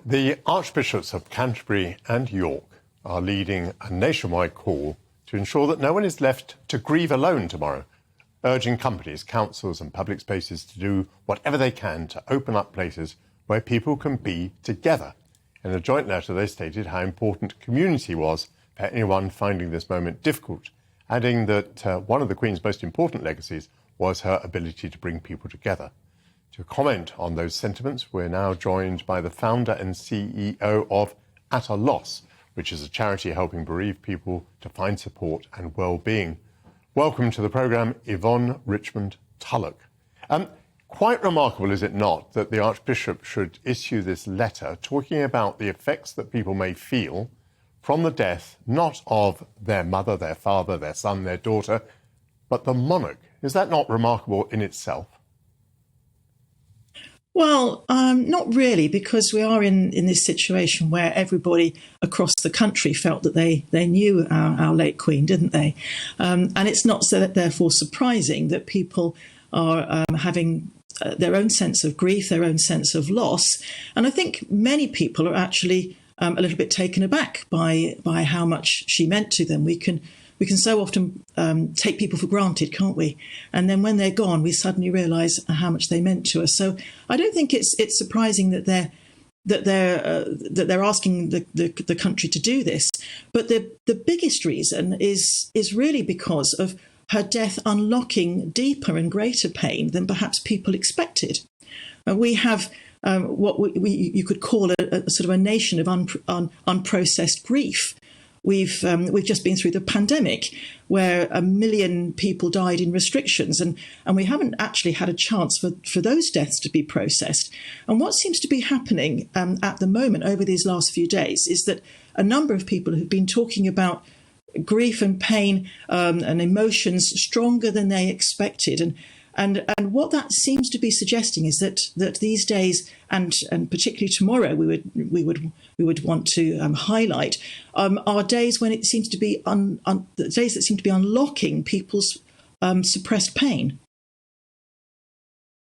The Archbishops of Canterbury and York are leading a nationwide call to ensure that no one is left to grieve alone tomorrow, urging companies, councils and public spaces to do whatever they can to open up places where people can be together. In a joint letter, they stated how important community was for anyone finding this moment difficult, adding that one of the Queen's most important legacies was her ability to bring people together. To comment on those sentiments, we're now joined by the founder and CEO of At a Loss, which is a charity helping bereaved people to find support and well-being. Welcome to the programme, Yvonne, Richmond, Tulloch. Quite remarkable, is it not, that the Archbishop should issue this letter talking about the effects that people may feel from the death, not of their mother, their father, their son, their daughter, but the monarch. Is that not remarkable in itself? Well, not really, because we are in this situation where everybody across the country felt that they knew our late Queen, didn't they? And it's not so that therefore surprising that people are having their own sense of grief, their own sense of loss. And I think many people are actually a little bit taken aback by how much she meant to them. We can so often take people for granted, can't we? And then when they're gone, we suddenly realise how much they meant to us. So I don't think it's surprising that they're asking the country to do this. But the biggest reason is really because of her death unlocking deeper and greater pain than perhaps people expected. We have what you could call a sort of a nation of unprocessed grief. We've just been through the pandemic, where 1 million people died in restrictions, and we haven't actually had a chance for those deaths to be processed. And what seems to be happening at the moment over these last few days is that a number of people have been talking about grief and pain and emotions stronger than they expected. And what that seems to be suggesting is that these days, and particularly tomorrow, we would want to highlight are days when it seems to be days that seem to be unlocking people's suppressed pain.